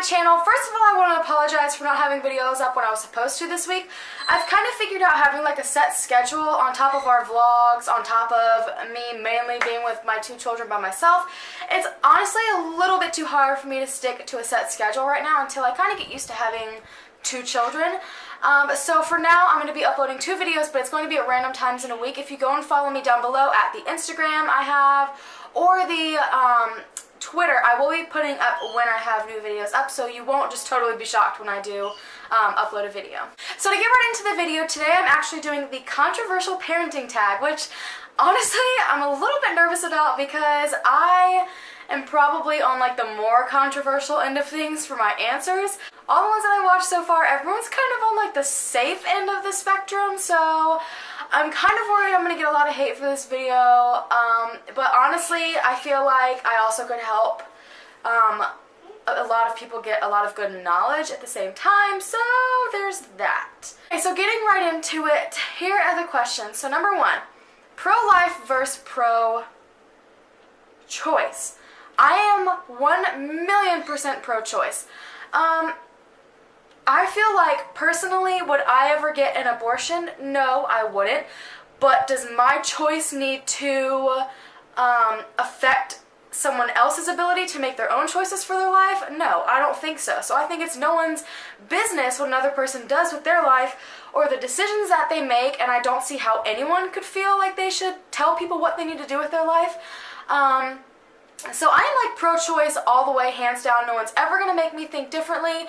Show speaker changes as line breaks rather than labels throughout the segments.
channel. First of all, I want to apologize for not having videos up when I was supposed to this week. I've kind of figured out having like a set schedule on top of our vlogs, on top of me mainly being with my two children by myself. It's honestly a little bit too hard for me to stick to a set schedule right now until I kind of get used to having two children. So for now, I'm going to be uploading 2 videos, but it's going to be at random times in a week. If you go and follow me down below at the Instagram I have, or the Twitter, I will be putting up when I have new videos up, so you won't just totally be shocked when I do upload a video. So to get right into the video, today I'm actually doing the controversial parenting tag, which honestly I'm a little bit nervous about because I am probably on like the more controversial end of things for my answers. All the ones that I watched so far, everyone's kind of on like the safe end of the spectrum, so I'm kind of worried I'm going to get a lot of hate for this video, but honestly, I feel like I also could help a lot of people get a lot of good knowledge at the same time, so there's that. Okay, so getting right into it, here are the questions. So number 1, pro-life versus pro-choice. I am 1,000,000% pro-choice. I feel like, personally, would I ever get an abortion? No, I wouldn't. But does my choice need to affect someone else's ability to make their own choices for their life? No, I don't think so. So I think it's no one's business what another person does with their life or the decisions that they make, and I don't see how anyone could feel like they should tell people what they need to do with their life. So I am like pro-choice all the way, hands down. No one's ever gonna make me think differently.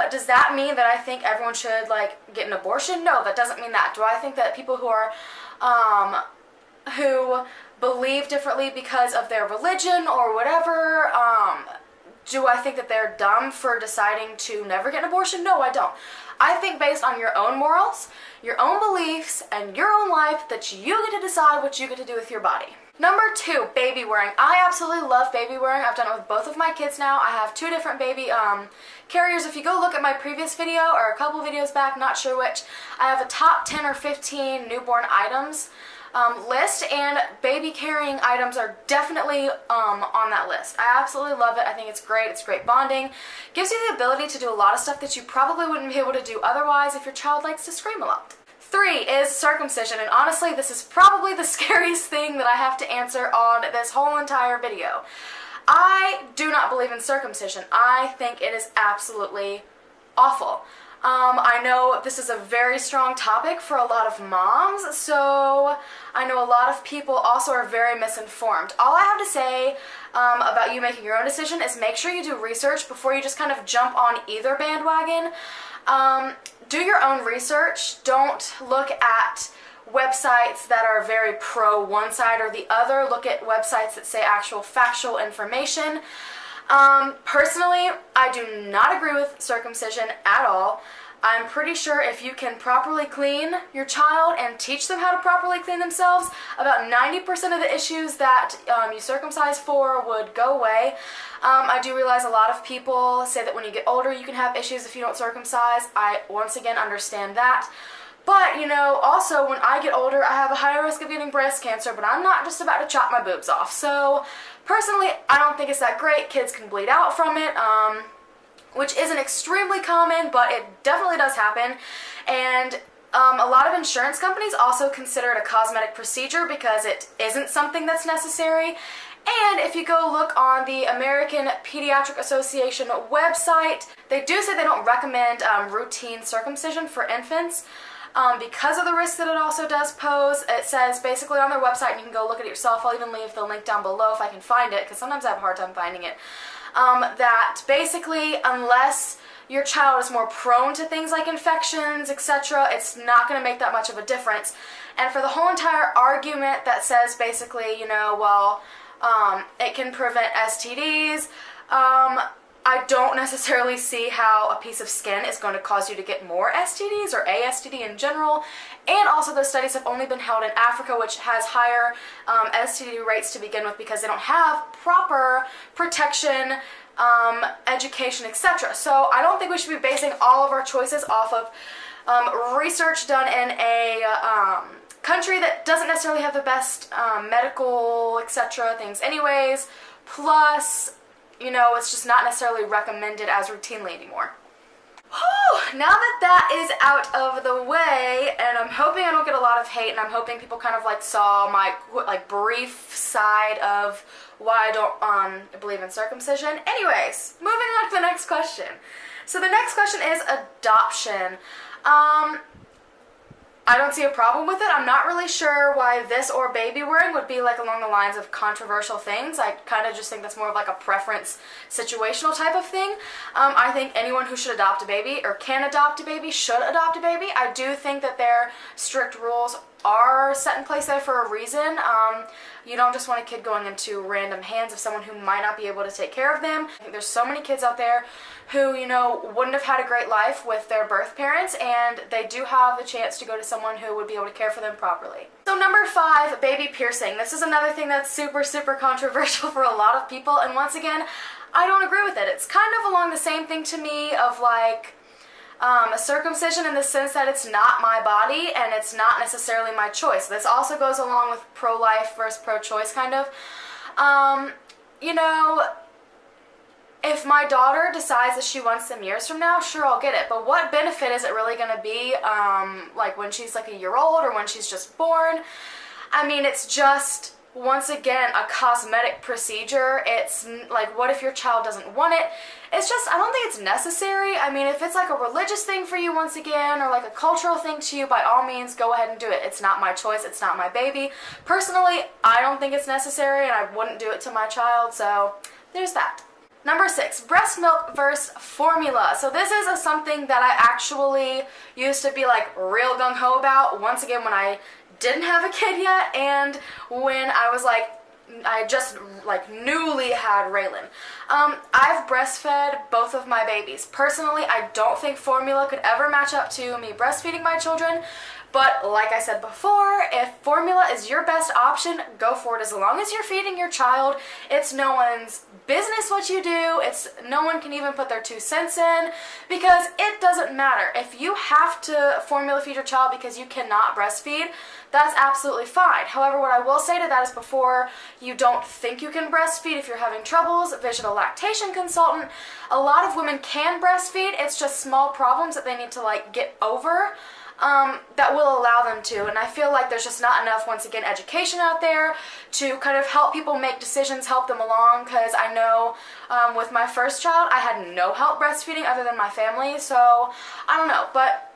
Does that mean that I think everyone should like get an abortion? No, that doesn't mean that. Do I think that people who are who believe differently because of their religion or whatever, do I think that they're dumb for deciding to never get an abortion? No, I don't. I think based on your own morals, your own beliefs, and your own life, that you get to decide what you get to do with your body. Number 2, baby wearing. I absolutely love baby wearing. I've done it with both of my kids now. I have 2 different baby carriers. If you go look at my previous video or a couple videos back, not sure which, I have a top 10 or 15 newborn items list, and baby carrying items are definitely on that list. I absolutely love it. I think it's great. It's great bonding. Gives you the ability to do a lot of stuff that you probably wouldn't be able to do otherwise if your child likes to scream a lot. 3 is circumcision, and honestly this is probably the scariest thing that I have to answer on this whole entire video. I do not believe in circumcision. I think it is absolutely awful. I know this is a very strong topic for a lot of moms, so I know a lot of people also are very misinformed. All I have to say about you making your own decision is make sure you do research before you just kind of jump on either bandwagon. Do your own research. Don't look at websites that are very pro one side or the other. Look at websites that say actual factual information. Personally, I do not agree with circumcision at all. I'm pretty sure if you can properly clean your child and teach them how to properly clean themselves, about 90% of the issues that you circumcise for would go away. I do realize a lot of people say that when you get older you can have issues if you don't circumcise. I once again understand that. But, you know, also when I get older I have a higher risk of getting breast cancer, but I'm not just about to chop my boobs off. So, personally, I don't think it's that great. Kids can bleed out from it, which isn't extremely common, but it definitely does happen. And a lot of insurance companies also consider it a cosmetic procedure because it isn't something that's necessary. And if you go look on the American Pediatric Association website, they do say they don't recommend routine circumcision for infants because of the risk that it also does pose. It says basically on their website, and you can go look at it yourself, I'll even leave the link down below if I can find it, because sometimes I have a hard time finding it, that basically unless your child is more prone to things like infections, etc., it's not going to make that much of a difference. And for the whole entire argument that says basically, you know, well, it can prevent STDs, I don't necessarily see how a piece of skin is going to cause you to get more STDs or a STD in general. And also those studies have only been held in Africa, which has higher STD rates to begin with because they don't have proper protection, education, etc. So I don't think we should be basing all of our choices off of research done in a country that doesn't necessarily have the best medical, etc. things anyways. Plus, you know, it's just not necessarily recommended as routinely anymore. Whew, now that that is out of the way, and I'm hoping I don't get a lot of hate, and I'm hoping people kind of like saw my like brief side of why I don't believe in circumcision. Anyways, moving on to the next question. So the next question is adoption. I don't see a problem with it. I'm not really sure why this or baby wearing would be like along the lines of controversial things. I kind of just think that's more of like a preference situational type of thing. I think anyone who should adopt a baby or can adopt a baby should adopt a baby. I do think that their strict rules are set in place there for a reason. You don't just want a kid going into random hands of someone who might not be able to take care of them. I think there's so many kids out there who, you know, wouldn't have had a great life with their birth parents, and they do have the chance to go to someone who would be able to care for them properly. So number 5, baby piercing. This is another thing that's super, super controversial for a lot of people, and once again, I don't agree with it. It's kind of along the same thing to me of like, a circumcision in the sense that it's not my body and it's not necessarily my choice. This also goes along with pro-life versus pro-choice kind of. You know, if my daughter decides that she wants them years from now, sure, I'll get it. But what benefit is it really going to be, like when she's like a year old or when she's just born? I mean, it's just, once again, a cosmetic procedure. It's like, what if your child doesn't want it? It's just, I don't think it's necessary. I mean, if it's like a religious thing for you, once again, or like a cultural thing to you, by all means, go ahead and do it. It's not my choice. It's not my baby. Personally, I don't think it's necessary, and I wouldn't do it to my child, so there's that. Number 6, breast milk versus formula. So this is something that I actually used to be like real gung-ho about, once again, when I didn't have a kid yet, and when I was like, I just like newly had Raylan. I've breastfed both of my babies. Personally, I don't think formula could ever match up to me breastfeeding my children. But like I said before, if formula is your best option, go for it. As long as you're feeding your child, it's no one's business what you do. No one can even put their 2 cents in, because it doesn't matter. If you have to formula feed your child because you cannot breastfeed, that's absolutely fine. However, what I will say to that is, before you don't think you can breastfeed, if you're having troubles, visit a lactation consultant. A lot of women can breastfeed. It's just small problems that they need to like get over. That will allow them to, and I feel like there's just not enough, once again, education out there to kind of help people make decisions, help them along, because I know with my first child, I had no help breastfeeding other than my family, so I don't know, but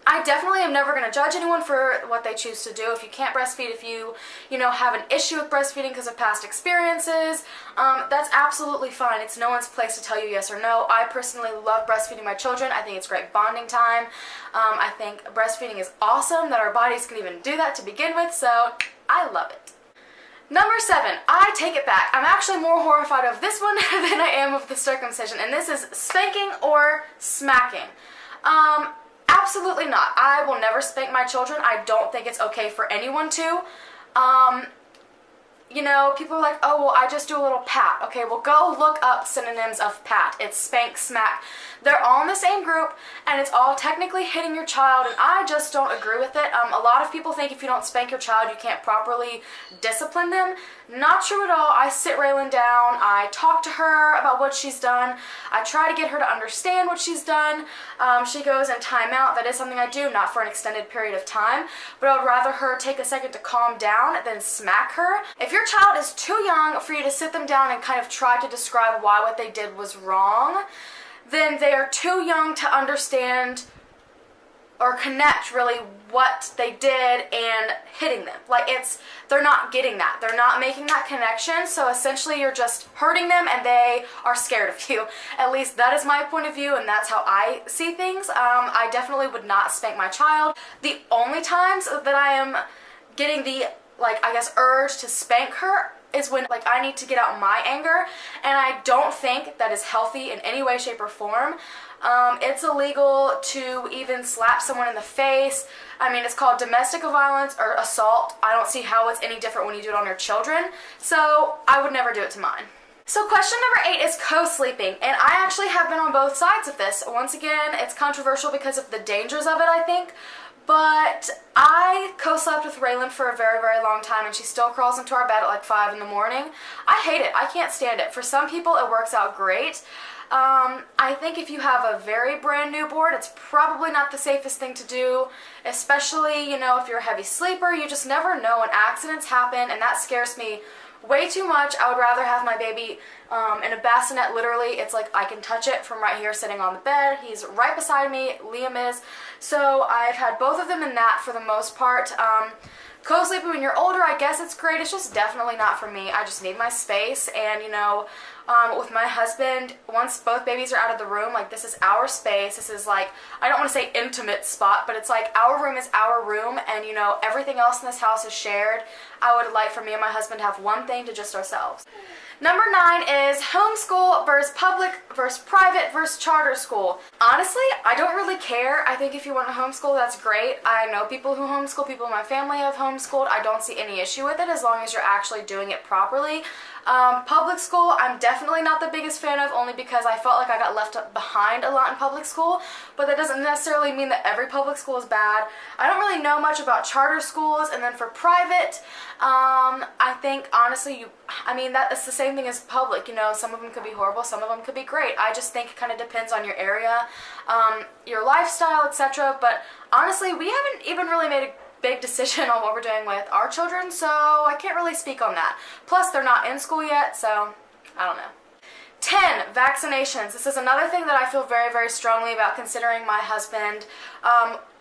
I definitely am never going to judge anyone for what they choose to do. If you can't breastfeed, if you know, have an issue with breastfeeding because of past experiences, that's absolutely fine. It's no one's place to tell you yes or no. I personally love breastfeeding my children. I think it's great bonding time. I think breastfeeding is awesome, that our bodies can even do that to begin with, so I love it. Number 7, I take it back. I'm actually more horrified of this one than I am of the circumcision, and this is spanking or smacking. Absolutely not. I will never spank my children. I don't think it's okay for anyone to. You know, people are like, oh, well, I just do a little pat. Okay, well, go look up synonyms of pat. It's spank, smack. They're all in the same group, and it's all technically hitting your child, and I just don't agree with it. A lot of people think if you don't spank your child, you can't properly discipline them. Not true at all. I sit Raylan down. I talk to her about what she's done. I try to get her to understand what she's done. She goes in timeout. That is something I do, not for an extended period of time, but I would rather her take a second to calm down than smack her. If your child is too young for you to sit them down and kind of try to describe why what they did was wrong, then they are too young to understand or connect really what they did and hitting them. Like, they're not getting that. They're not making that connection, so essentially you're just hurting them and they are scared of you. At least that is my point of view, and that's how I see things. I definitely would not spank my child. The only times that I am getting the, like, I guess, urge to spank her is when, like, I need to get out my anger, and I don't think that is healthy in any way, shape, or form. It's illegal to even slap someone in the face. I mean, it's called domestic violence or assault. I don't see how it's any different when you do it on your children, so I would never do it to mine. So question number 8 is co-sleeping, and I actually have been on both sides of this. Once again, it's controversial because of the dangers of it, I think, But I co-slept with Raylan for a very, very long time, and she still crawls into our bed at like 5 in the morning. I hate it. I can't stand it. For some people, it works out great. I think if you have a very brand newborn, it's probably not the safest thing to do, especially, you know, if you're a heavy sleeper. You just never know, and accidents happen, and that scares me way too much. I would rather have my baby in a bassinet. Literally, it's like I can touch it from right here sitting on the bed. He's right beside me. Liam is. So I've had both of them in that for the most part. Co-sleeping when you're older, I guess it's great. It's just definitely not for me. I just need my space, and you know, with my husband, once both babies are out of the room, like this is our space. This is like, I don't want to say intimate spot, but it's like our room is our room, and you know, everything else in this house is shared. I would like for me and my husband to have one thing to just ourselves. Number 9 is homeschool versus public versus private versus charter school. Honestly, I don't really care. I think if you want to homeschool, that's great. I know people who homeschool. People in my family have homeschooled. I don't see any issue with it as long as you're actually doing it properly. Public school, I'm definitely not the biggest fan of, only because I felt like I got left behind a lot in public school, but that doesn't necessarily mean that every public school is bad. I don't really know much about charter schools, and then for private, I think honestly, that's the same thing as public. You know, some of them could be horrible, some of them could be great. I just think it kind of depends on your area, your lifestyle, etc. But honestly, we haven't even really made a big decision on what we're doing with our children, so I can't really speak on that. Plus, they're not in school yet, so I don't know. 10, vaccinations. This is another thing that I feel very, very strongly about, considering my husband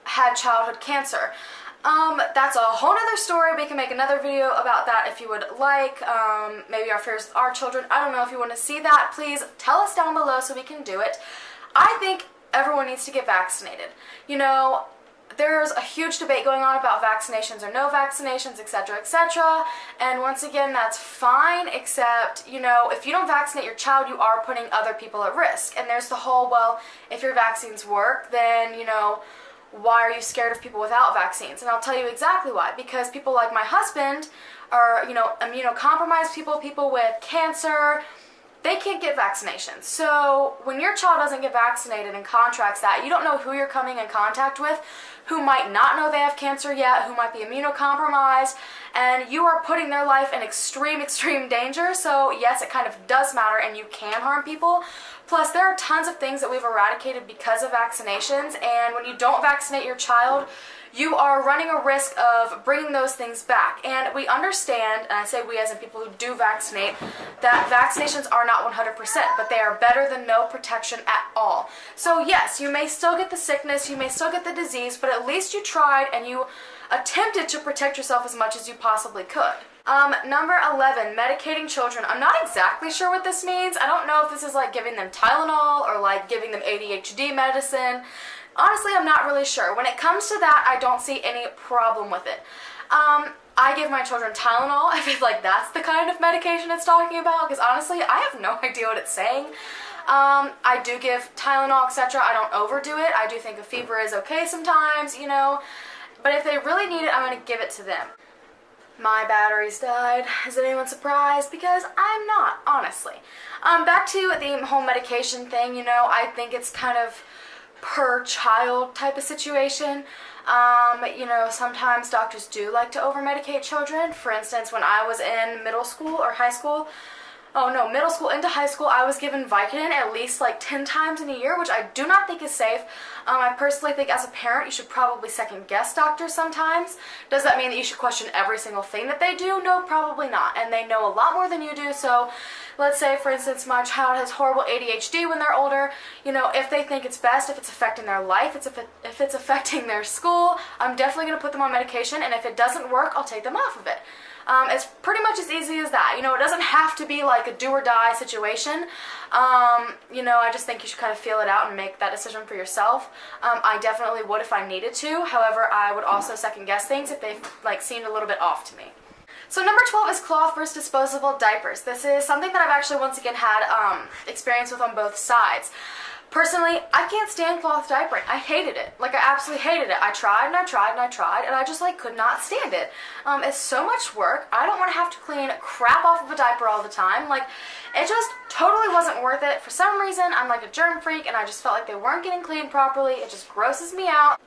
had childhood cancer. That's a whole nother story. We can make another video about that if you would like. Maybe our fears with our children. I don't know. If you want to see that, please tell us down below so we can do it. I think everyone needs to get vaccinated. You know, there's a huge debate going on about vaccinations or no vaccinations, etc., etc. And once again, that's fine, except, you know, if you don't vaccinate your child, you are putting other people at risk. And there's the whole, well, if your vaccines work, then, you know, why are you scared of people without vaccines? And I'll tell you exactly why. Because people like my husband are, you know, immunocompromised people, people with cancer, they can't get vaccinations. So when your child doesn't get vaccinated and contracts that, you don't know who you're coming in contact with, who might not know they have cancer yet, who might be immunocompromised, and you are putting their life in extreme, extreme danger. So yes, it kind of does matter, and you can harm people. Plus, there are tons of things that we've eradicated because of vaccinations, and when you don't vaccinate your child, you are running a risk of bringing those things back. And we understand, and I say we as in people who do vaccinate, that vaccinations are not 100%, but they are better than no protection at all. So yes, you may still get the sickness, you may still get the disease, but at least you tried and you attempted to protect yourself as much as you possibly could. Number 11, medicating children. I'm not exactly sure what this means. I don't know if this is like giving them Tylenol or like giving them ADHD medicine. Honestly, I'm not really sure. When it comes to that, I don't see any problem with it. I give my children Tylenol. I feel like that's the kind of medication it's talking about, because honestly, I have no idea what it's saying. I do give Tylenol, etc. I don't overdo it. I do think a fever is okay sometimes, you know. But if they really need it, I'm going to give it to them. My batteries died. Is anyone surprised? Because I'm not, honestly. Back to the whole medication thing, you know, I think it's kind of per child type of situation. You know, sometimes doctors do like to over-medicate children. For instance, when I was in middle school or high school, middle school into high school, I was given Vicodin at least like 10 times in a year, which I do not think is safe. I personally think as a parent, you should probably second guess doctors sometimes. Does that mean that you should question every single thing that they do? No, probably not. And they know a lot more than you do. So let's say, for instance, my child has horrible ADHD when they're older. You know, if they think it's best, if it's affecting their life, if it's affecting their school, I'm definitely going to put them on medication. And if it doesn't work, I'll take them off of it. It's pretty much as easy as that. You know, it doesn't have to be like a do or die situation. You know, I just think you should kind of feel it out and make that decision for yourself. I definitely would if I needed to. However, I would also second guess things if they like seemed a little bit off to me. So number 12 is cloth versus disposable diapers. This is something that I've actually once again had experience with on both sides. Personally, I can't stand cloth diapering. I hated it. Like, I absolutely hated it. I tried and I tried and I tried, and I just, like, could not stand it. It's so much work. I don't want to have to clean crap off of a diaper all the time. Like, it just totally wasn't worth it. For some reason, I'm, like, a germ freak, and I just felt like they weren't getting cleaned properly. It just grosses me out.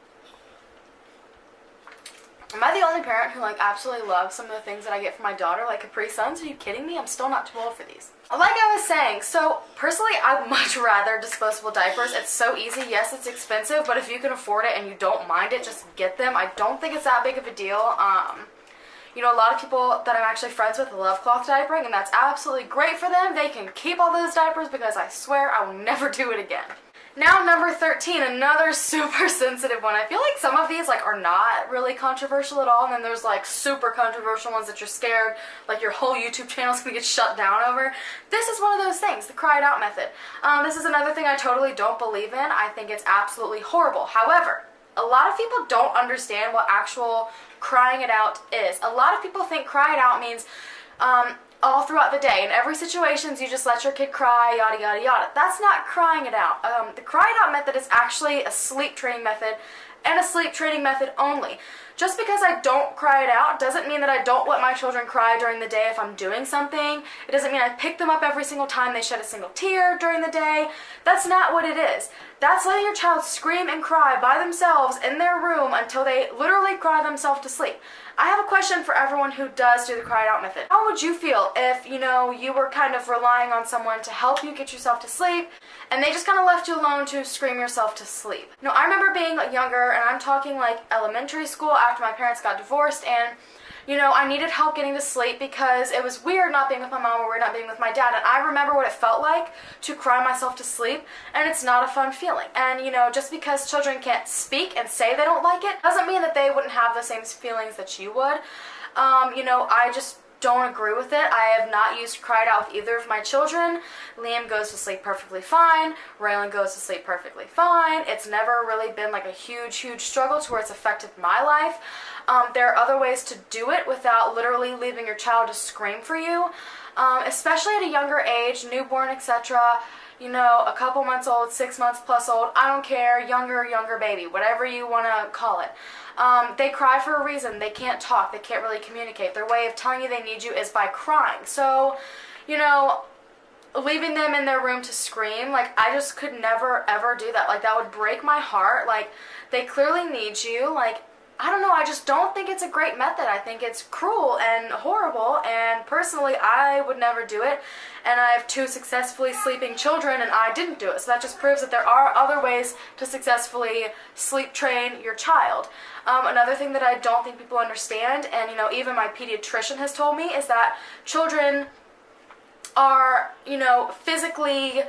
Am I the only parent who, like, absolutely loves some of the things that I get for my daughter, like Capri Suns? Are you kidding me? I'm still not too old for these. Like I was saying, so personally, I'd much rather disposable diapers. It's so easy. Yes, it's expensive, but if you can afford it and you don't mind it, just get them. I don't think it's that big of a deal. You know, a lot of people that I'm actually friends with love cloth diapering, and that's absolutely great for them. They can keep all those diapers because I swear I will never do it again. Now, number 13, another super sensitive one. I feel like some of these, like, are not really controversial at all, and then there's, like, super controversial ones that you're scared, like, your whole YouTube channel's gonna get shut down over. This is one of those things, the cry it out method. This is another thing I totally don't believe in. I think it's absolutely horrible. However, a lot of people don't understand what actual crying it out is. A lot of people think cry it out means, all throughout the day. In every situation, you just let your kid cry, yada, yada, yada. That's not crying it out. The cry it out method is actually a sleep training method, and a sleep training method only. Just because I don't cry it out doesn't mean that I don't let my children cry during the day if I'm doing something. It doesn't mean I pick them up every single time they shed a single tear during the day. That's not what it is. That's letting your child scream and cry by themselves in their room until they literally cry themselves to sleep. I have a question for everyone who does do the cry it out method. How would you feel if, you know, you were kind of relying on someone to help you get yourself to sleep, and they just kind of left you alone to scream yourself to sleep? You know, I remember being younger, and I'm talking like elementary school after my parents got divorced, and you know, I needed help getting to sleep because it was weird not being with my mom or weird not being with my dad, and I remember what it felt like to cry myself to sleep, and it's not a fun feeling. And you know, just because children can't speak and say they don't like it doesn't mean that they wouldn't have the same feelings that you would. You know, I just don't agree with it. I have not used cry it out with either of my children. Liam goes to sleep perfectly fine. Raylan goes to sleep perfectly fine. It's never really been like a huge struggle to where it's affected my life. There are other ways to do it without literally leaving your child to scream for you, especially at a younger age, newborn, etc. You know, a couple months old, 6 months plus old, I don't care, younger baby, whatever you want to call it. They cry for a reason. They can't talk. They can't really communicate. Their way of telling you they need you is by crying. So, you know, leaving them in their room to scream, like, I just could never, ever do that. Like, that would break my heart. Like, they clearly need you. Like, I don't know, I just don't think it's a great method. I think it's cruel and horrible, and personally, I would never do it. And I have 2 successfully sleeping children, and I didn't do it. So that just proves that there are other ways to successfully sleep train your child. Another thing that I don't think people understand, and you know, even my pediatrician has told me, is that children are, you know, physically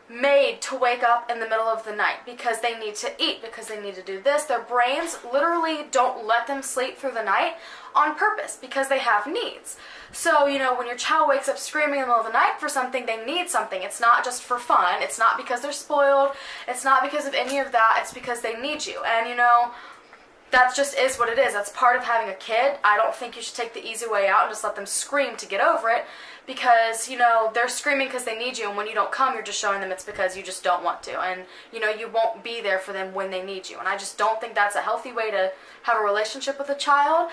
made to wake up in the middle of the night because they need to eat, because they need to do this. Their brains literally don't let them sleep through the night on purpose because they have needs. So, you know, when your child wakes up screaming in the middle of the night for something, they need something. It's not just for fun. It's not because they're spoiled. It's not because of any of that. It's because they need you. And, you know, that just is what it is. That's part of having a kid. I don't think you should take the easy way out and just let them scream to get over it, because, you know, they're screaming because they need you, and when you don't come, you're just showing them it's because you just don't want to, and, you know, you won't be there for them when they need you, and I just don't think that's a healthy way to have a relationship with a child.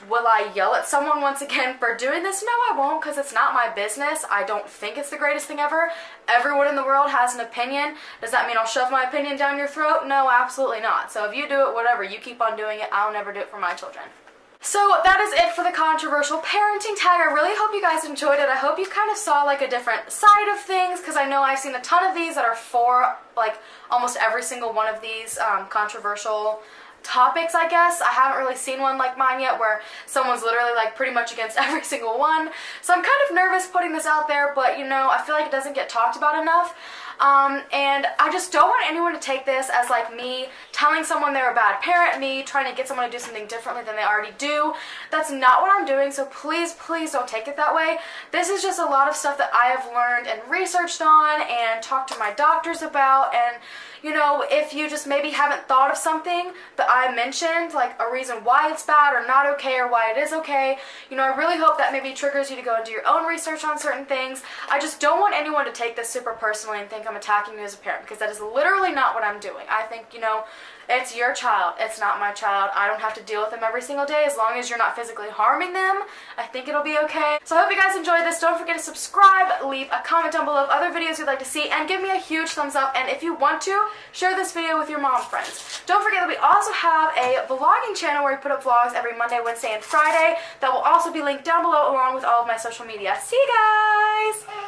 Will I yell at someone once again for doing this? No, I won't, because it's not my business. I don't think it's the greatest thing ever. Everyone in the world has an opinion. Does that mean I'll shove my opinion down your throat? No, absolutely not. So if you do it, whatever, you keep on doing it. I'll never do it for my children. So that is it for the controversial parenting tag. I really hope you guys enjoyed it. I hope you kind of saw like a different side of things, because I know I've seen a ton of these that are for like almost every single one of these controversial topics, I guess. I haven't really seen one like mine yet where someone's literally like pretty much against every single one. So I'm kind of nervous putting this out there, but you know, I feel like it doesn't get talked about enough. And I just don't want anyone to take this as like me telling someone they're a bad parent, me trying to get someone to do something differently than they already do. That's not what I'm doing, so please don't take it that way. This is just a lot of stuff that I have learned and researched on and talked to my doctors about, and you know, if you just maybe haven't thought of something that I mentioned, like a reason why it's bad or not okay or why it is okay, you know, I really hope that maybe triggers you to go and do your own research on certain things. I just don't want anyone to take this super personally and think I'm attacking you as a parent, because that is literally not what I'm doing. I think, you know, It's your child. It's not my child. I don't have to deal with them every single day as long as you're not physically harming them. I think it'll be okay. So I hope you guys enjoyed this. Don't forget to subscribe, leave a comment down below of other videos you'd like to see, and give me a huge thumbs up. And if you want to, share this video with your mom friends. Don't forget that we also have a vlogging channel where we put up vlogs every Monday, Wednesday, and Friday. That will also be linked down below along with all of my social media. See you guys!